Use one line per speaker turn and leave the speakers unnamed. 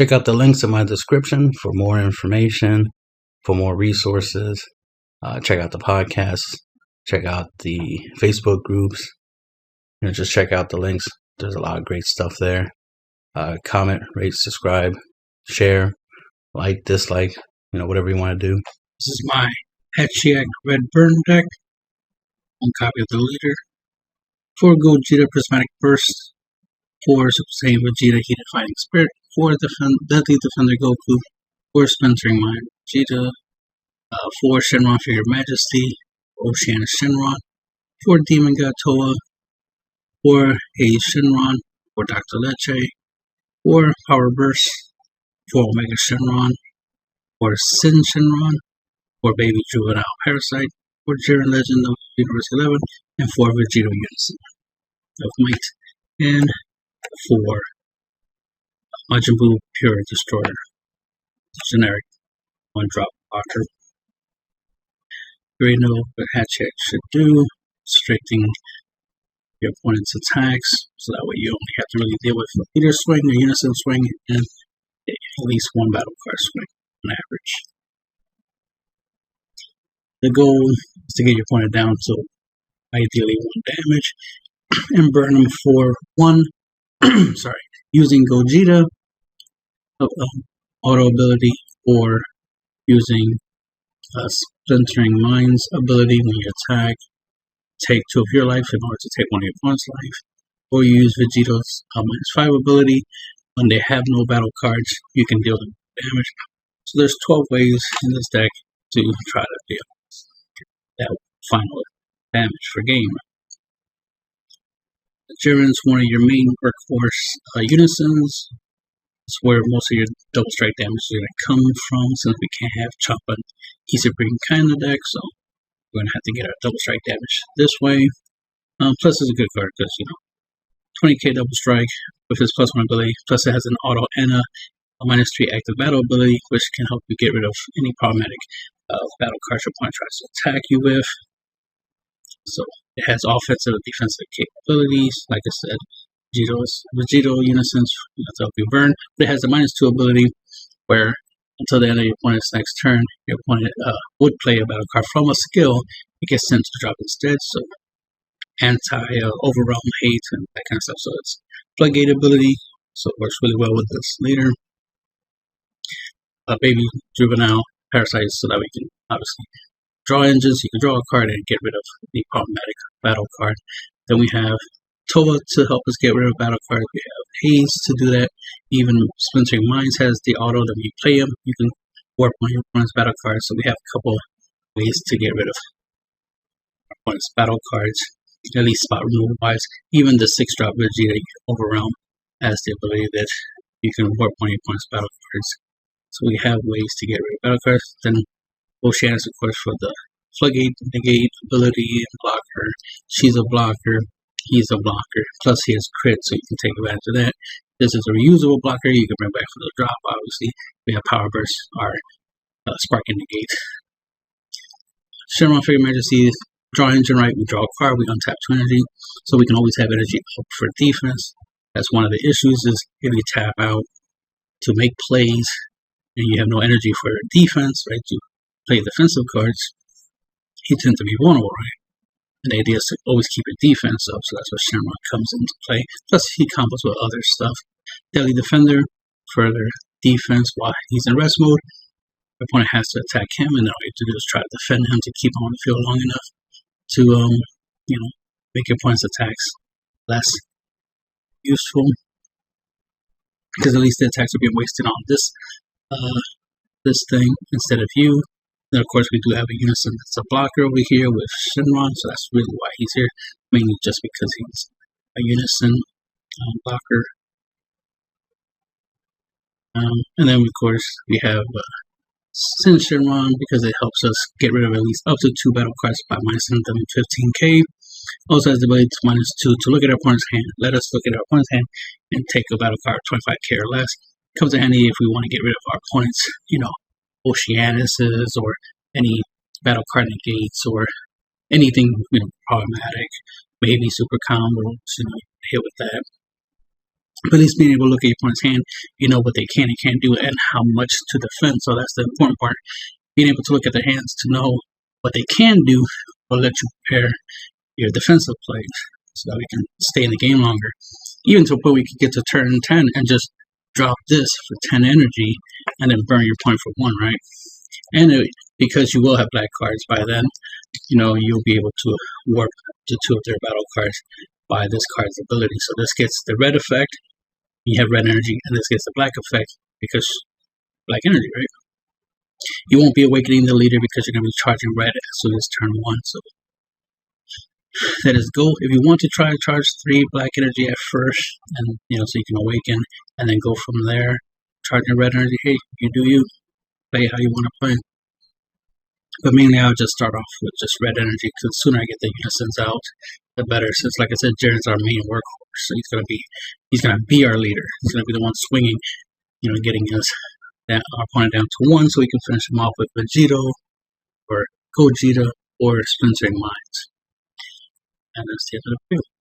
Check out the links in my description for more information, for more resources. Check out the podcast. Check out the Facebook groups. Just check out the links. There's a lot of great stuff there. Comment, rate, subscribe, share, like, dislike, whatever you want to do.
This is my Hatchhyack Red Burn deck. One copy of the leader. 4 Gogeta Prismatic Burst. 4 Super Saiyan Vegeta Heated Fighting Spirit. 4 Deadly Defender Goku. 4 Splintering Mind Vegeta. 4 Shenron Figure Majesty. Oceana Shenron. 4 Demon God Toa. 4 Haze Shenron. 4 Dr. Leche. 4 Power Burst. 4 Omega Shenron. 4 Sin Shenron. 4 Baby Juvenile Parasite. 4 Jiren Legend of Universe 11. And 4 Vegeta Unison of Might. And 4 Majin Buu Pure Destroyer. Generic 1-drop blocker. You already know what Hatchhyack should do. Restricting your opponent's attacks, so that way you only have to really deal with a leader swing, a unison swing, and at least one battle card swing on average. The goal is to get your opponent down to ideally 1 damage and burn them for 1. Using Gogeta auto ability or using Splintering Mind's ability when you attack. Take 2 of your life in order to take 1 of your opponent's life, or you use Vegeta's -5 ability. When they have no battle cards, you can deal them damage. So there's 12 ways in this deck to try to deal that final damage for game. Jiren's one of your main workhorse unisons. It's where most of your double strike damage is going to come from, since we can't have Chop and Easy Bring kind of deck, so we're going to have to get our double strike damage this way. Plus, it's a good card because, 20k double strike with its +1 ability. Plus, it has an auto and a -3 active battle ability, which can help you get rid of any problematic battle cards your opponent tries to attack you with. So, it has offensive and defensive capabilities. Like I said, Vegeta Unisons to help you burn. But it has a -2 ability where until the end of your opponent's next turn, your opponent would play a battle card from a skill. It gets sent to drop instead, so anti-overwhelm hate and that kind of stuff. So it's Floodgate ability, so it works really well with this leader. Baby Juvenile Parasite, so that we can obviously draw engines. You can draw a card and get rid of the problematic battle card. Then we have Toa to help us get rid of battle cards. We have Haze to do that. Even Splintering Minds has the auto that when you play him, you can warp on your opponent's battle cards. So we have a couple ways to get rid of our opponent's battle cards, at least spot removal wise. Even the 6-drop Vegeta Overwhelm has the ability that you can warp on your opponent's battle cards. So we have ways to get rid of battle cards. Then Oceana is, of course, for the Floodgate negate ability and blocker. She's a blocker. He's a blocker. Plus, he has crit, so you can take advantage of that. This is a reusable blocker. You can bring back for the drop, obviously. We have Power Burst, our Spark and Negate. Shenron Figure Majesty, draw engine right. We draw a card, we untap 2 energy. So we can always have energy up for defense. That's one of the issues, is if you tap out to make plays and you have no energy for defense, right, to play defensive cards, you tend to be vulnerable, right? And the idea is to always keep your defense up, so that's where Shenron comes into play. Plus, he combos with other stuff. Deadly Defender, further defense while he's in rest mode. Your opponent has to attack him, and then all you have to do is try to defend him to keep him on the field long enough to, make your opponent's attacks less useful. Because at least the attacks are being wasted on this thing instead of you. Then, of course, we do have a unison that's a blocker over here with Shenron, so that's really why he's here, mainly just because he's a unison blocker. And then, of course, we have Sin Shenron, because it helps us get rid of at least up to 2 battle cards by minusing them 15k. Also has the ability to -2 to look at our opponent's hand. Let us look at our opponent's hand and take a battle card 25k or less. Comes in handy if we want to get rid of our opponent's, Oceanuses or any battle card negates or anything problematic, maybe super combos, hit with that. But at least being able to look at your opponent's hand, you know what they can and can't do and how much to defend. So that's the important part. Being able to look at their hands to know what they can do will let you prepare your defensive plays so that we can stay in the game longer. Even to a point we could get to turn 10 and just drop this for 10 energy and then burn your point for 1, right? And because you will have black cards by then, you know, you'll be able to warp to 2 of their battle cards by this card's ability. So this gets the red effect, you have red energy, and this gets the black effect because black energy, right? You won't be awakening the leader because you're going to be charging red as soon as turn 1. So that is go. If you want to try to charge 3 black energy at first, and you know, so you can awaken, and then go from there, charging red energy, hey, you do you. Play how you want to play. But mainly I'll just start off with just red energy because the sooner I get the unisons out, the better. Since like I said, Jaren's our main workhorse, so he's gonna be our leader. He's gonna be the one swinging, you know, getting our opponent down to 1 so we can finish him off with Vegito or Gogeta or Splintering Mines. And that's the end of the video.